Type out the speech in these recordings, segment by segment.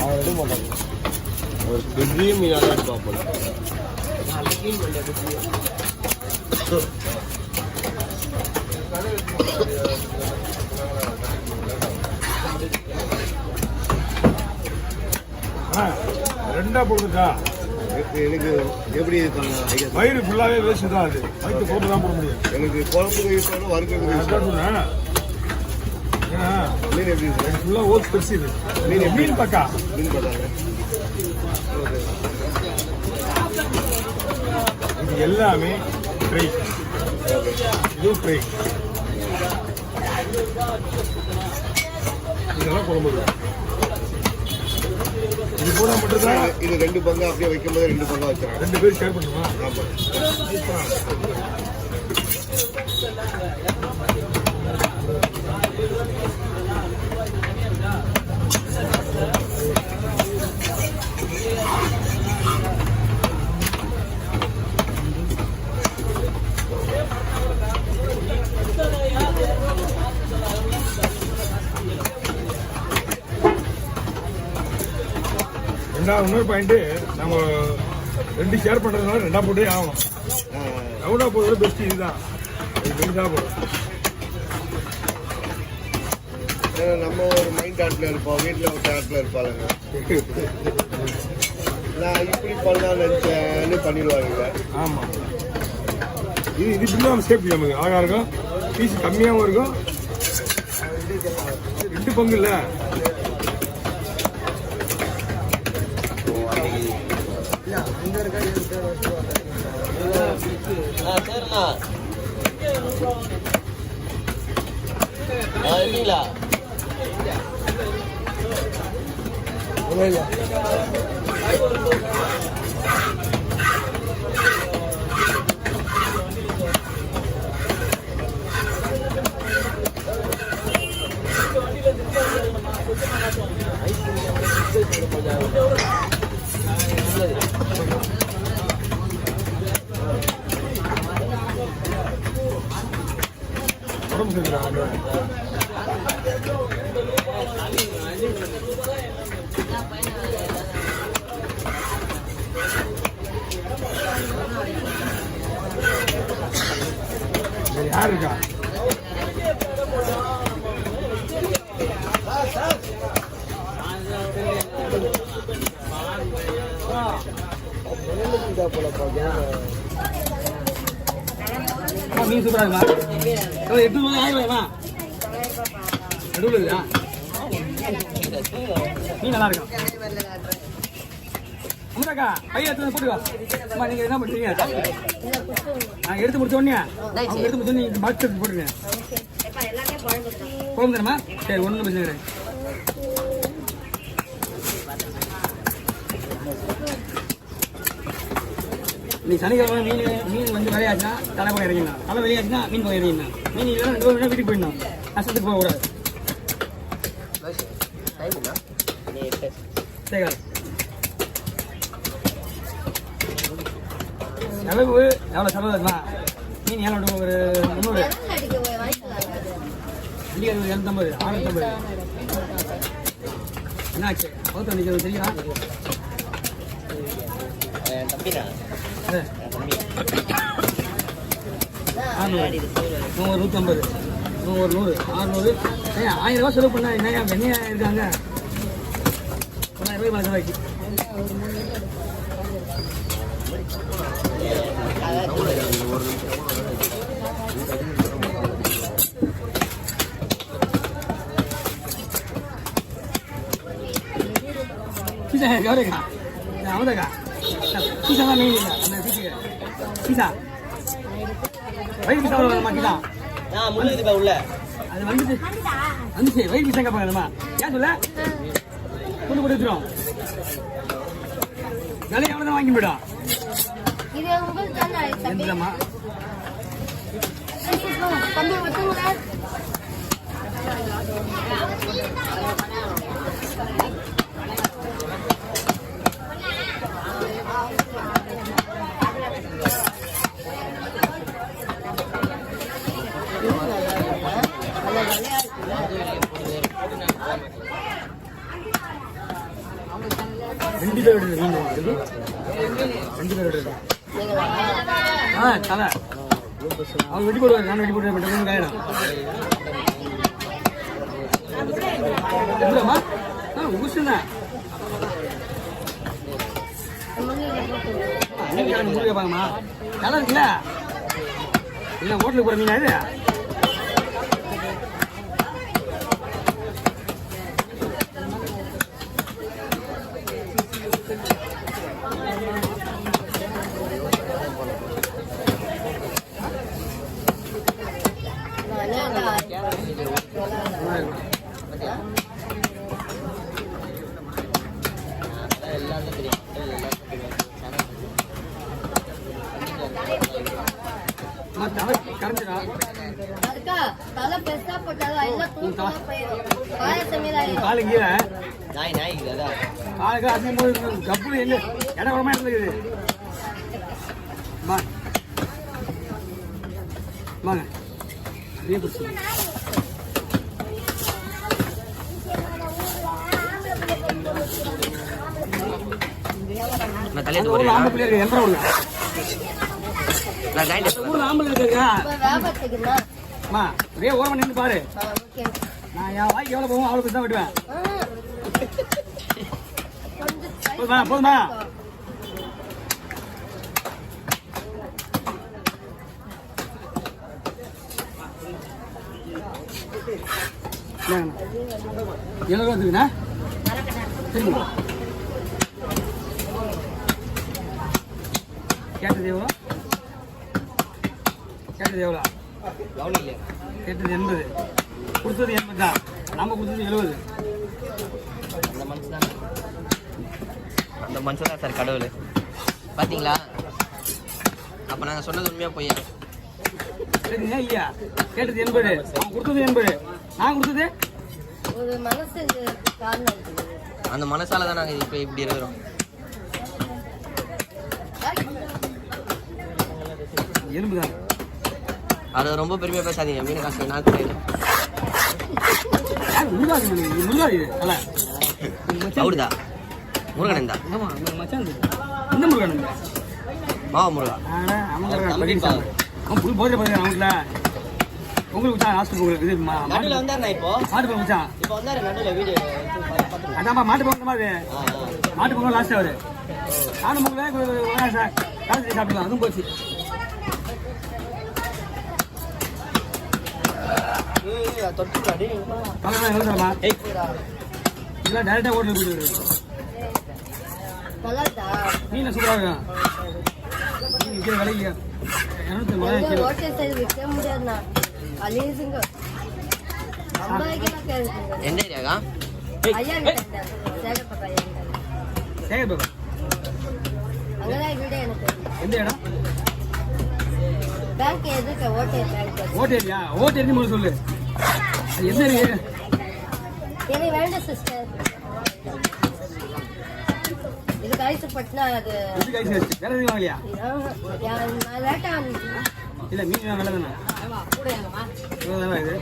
ஒரு பெரிய மீனாக தான் பார்ப்போம். ரெண்டா போடுதா எனக்கு எப்படி வயிறு ஃபுல்லாகவே வேஸ்ட்டு தான். அது வயிற்று போட்டு தான் போட முடியும். எனக்கு குழம்புக்கு யூஸ் பண்ணணும், வறுக்கிறதுக்கு சொன்னேன். ஏன்னா மீன் எப்படி ஃபுல்லாக ஓஸ் பெருசு இது. மீன் பக்கா பார்த்தாங்க. இது எல்லாமே ஃப்ரை. இதுவும் ஃப்ரை. இதெல்லாம் குழம்பு. இது போட மட்டும்தான். இது 2 பங்கா அப்படியே வைக்கும்போது 2 பங்கா வச்சுருக்காங்க. 2 பேர் ஷேர் பண்ணுமா? ஆமாம். இன்னொரு பாயிண்ட்டு, நம்ம 2 ஷேர் பண்ணுறதுனால 2 போட்டே ஆகணும். ரவுண்டாக போடுறது பெஸ்ட்டு. இதுதான் பெருசாக போடும். நம்ம ஒரு மைண்ட் ஆட்டில் இருப்போம், வீட்டில் ஒரு ஆட்டில் இருப்பாளுங்க. நான் இப்படி பண்ணலாம் நினச்சேன்னு பண்ணிடுவாங்க. ஆமாம். இது பில்லாமல் சேஃப்டி நமக்கு அழகாக இருக்கும். பீஸ் கம்மியாகவும் இருக்கும். 2 பங்கு இல்லை. சரிங்களா? உடம்பு சேர்க்குறாங்க. யார் இருக்கா? மீன் சூப்பரா இருக்குமா? 8 ஆயிரமா? நடுவில் மீன் நல்லா இருக்கும். அம்மாக்கா பையன் எடுத்து போட்டுவா. அம்மா நீங்க என்ன பண்றீங்க? நான் எடுத்து முடிச்ச உடனே அவங்க எடுத்து முடிச்ச உடனே பாக்ஸ் எடுத்து போட்டுருங்க. குழம்பு தரமா? சரி, ஒன்றும் பிரச்சனை கிடையாது. நீ சனிக்கிழமை மீன் வந்து விளையாச்சுன்னா தலை போய் இறங்கிடலாம். தலை வெளியாச்சுன்னா மீன் போய் இறங்கிடலாம். மீன் இல்லைன்னா 2 மணி நேரம் வீட்டுக்கு போயிடணும். நஷ்டத்துக்கு போகக்கூடாது. சரி, செலவு எவ்வளோ செலவு இருக்குமா? மீன் எவ்வளோ? ஒரு 300. இண்டிகா 750, 650. என்னாச்சு? பௌத்த நிற்கிறது தெரியுமா? ஒரு 150, ஒரு 100, 600. 1000 ரூபா செலவு பண்ணா என்னையா வெண்ணையா இருக்காங்க? 1000 ரூபாய் செலவாக்கி கவரைக்கா அவதக்கா சீசா தான் மெயின் இல்லை. அந்த சீசா வயிறு பீசா மாட்டிதான் உள்ள அது வந்துச்சு வயிறு பீசா கேட்பாங்கம்மா. ஏன் சொல்ல கொண்டு போட்டு வச்சிரும். விலை எவ்வளோ தான் வாங்கி போயிடும். எந்தம்மா 2 பேர் விடுறது மீன் 2 பேர் விடுறது தலை அவர் வெட்டி போடுவார் நான் வெட்டி போடுவேன் காயிடும் எப்படிமா உசுண்ணா முருகை பாங்கம்மா தலை இருக்குல்ல இல்லை ஹோட்டலுக்கு போகிற மீனா இது கப்பு எங்க இடமா இருக்குது வாங்க ஆம்பளை இருக்குங்க ஒரே ஓரமா நின்று பாரு நான் என் வாய்க்கு எவ்வளவு போவோம் அவ்வளவு தான் விடுவேன் போதுமா போதுமா எவ்வளோ வந்துருக்குண்ணா சரிங்களா கேட்டது எவ்வளோ கேட்டது 80 கொடுத்தது 80 தான் நம்ம கொடுத்தது 70 அந்த மனுஷன் தான் சார் கடவுள் பார்த்தீங்களா அப்போ நாங்கள் சொன்னது உண்மையாக போய் சரிங்க ஐயா கேட்டது 80 அவன் கொடுத்தது 80 நான் கொடுத்தது ஒரு மனசு அந்த மனசால தான் நாங்கள் இப்போ இப்படி இருக்கிறோம் எலும்பு தான் அதை ரொம்ப பெருமையாக பேசாதீங்க மீன் காசு நான் தெரியும் அவருதா முருகன் தான் இந்த முருகன் மாவ முருகா அவன் புல் போதை அவங்கள உங்களுக்கு தான் ஹாஸ்டல் உங்களுக்கு இது நடுவில் வந்தாருண்ணா இப்போ மாட்டு பொங்கல் வச்சான் இப்போ வந்தாரு நடுவில் வீடியோ அதான்ப்பா மாட்டு பொங்கல் மாதிரி மாட்டு பொங்கல் லாஸ்ட் அவர் நானும் பொங்கல் சார் காலேஜ் சாப்பிடலாம் அதுவும் போச்சு எழுதுறமா இதெல்லாம் டைரக்டா ஹோட்டலுக்கு போயிட்டு மீன் சூப்பராக இருக்கும் மீன் விற்கிற விலைக்கு 250 விற்க முடியாதுண்ணா அலேசுங்க எந்த ஏரியாக்கா அங்கதான் வீடு எனக்கு எந்த இடம் பேங்க் எதுக்கு ஓட்டேரியா ஓட்டேரி மூணு சொல்லு எந்த இருக்கு எனக்கு வேண்டாம் சிஸ்டர் இதுக்கு ஐஸ் பட்டினா அது இதுக்கு ஐஸ் வச்சு வேற எதுவும் வாங்கலையா நான் லேட்டா இல்ல மீன் வேலை தானே இது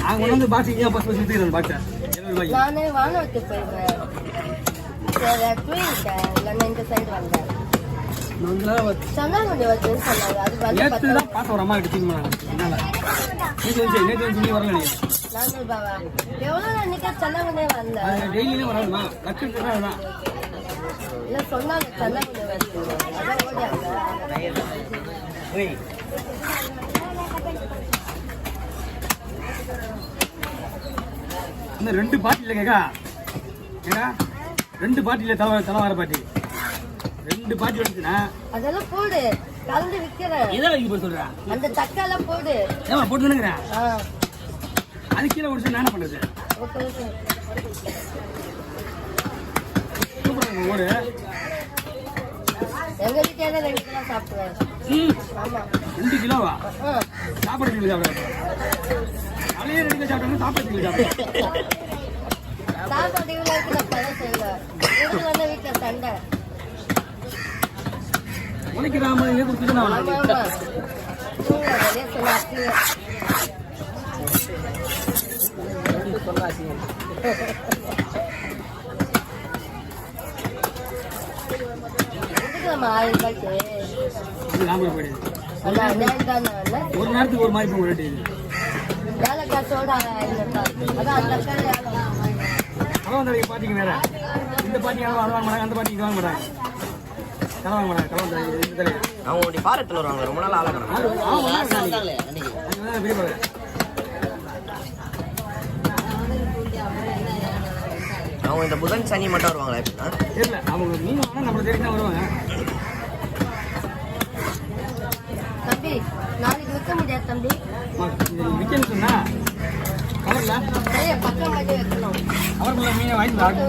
நாங்க கொண்டு வந்து பாக்ஸ் இங்கே பஸ் சுற்றிக்கிறோம் பாக்ஸை நானே வானவத்து போயிருவேன் இந்த சைடு வந்தேன் சொன்னாங்க நேற்று தான் பார்த்து ஒரு அம்மா கிட்ட தீங்க நேற்று சொல்லி வரல நாங்கள் பாவா எவ்வளோ அன்னைக்கா சொன்னாங்கன்னே வரல டெய்லியும் வராதுமா லட்சம் தான் இல்லை சொன்னாங்க சொன்னாங்க அதான் ஓடியாங்க இந்த 2 பாட்டில கேக்கா ஏக்கா 2 பாட்டில தலைவார பாட்டி 2 பாட்டி வந்துச்சுன்னா அதெல்லாம் போடு கலந்து விற்கிறேன் இதெல்லாம் வைக்க போய் சொல்றேன் அந்த தக்காளம் போடு ஏமா போட்டு தானுங்கிறேன் அது கீழே முடிச்சு நானே பண்றது சூப்பராக ஓடு எங்க வீட்டுல 2 கிலோ சாப்பிடுவேன் ஆமா 2 கிலோவா சாப்பாடு கிலோ சாப்பிடுவேன் அலையே 2 கிலோ சாப்பிடுவேன் சாப்பாடு கிலோ சாப்பிடுவேன் சாப்பாடு கிலோ பழம் செய்வேன் வீட்டுல வந்து வீட்டுல சண்டை உனக்கு ராம கொடுத்துட்டு ஆமா நிறைய சொன்னாச்சு. எடுத்துக்கலாமா 1000 ரூபாய்க்கு? இது ஞாபகம் போயிடுது. அண்ணா, நேரம் தானே அண்ணா? ஒரு நேரத்துக்கு ஒரு மாதிரி இப்போ ரேட்டு இது. வேலை காசோட 1000 ரூபாய். அதான் அந்த கடை கலவந்தரைக்கு பாட்டிங்க வேற. இந்த பாட்டிங்க அதை வாங்க மாட்டாங்க, அந்த பாட்டிங்க வாங்க மாட்டாங்க. கலை வாங்க மாட்டாங்க, கலவந்தரை இந்த தலைவர். அவங்க உடைய பாரத்தில் வருவாங்க, ரொம்ப நாள் ஆளாக்குறாங்க. பெரிய பாரு. அவங்க இந்த புதன் சனி மட்டும் வருவாங்களா எப்படின்னா? தெரியல, அவங்க மீன் வாங்கினா நம்மளை தேடி தான் வருவாங்க. தம்பி, நாளைக்கு விற்க முடியாது தம்பி. விற்கன்னு சொன்னா கவர்ல பக்கம் வைக்கணும். கவர்ல மீனை வாங்கி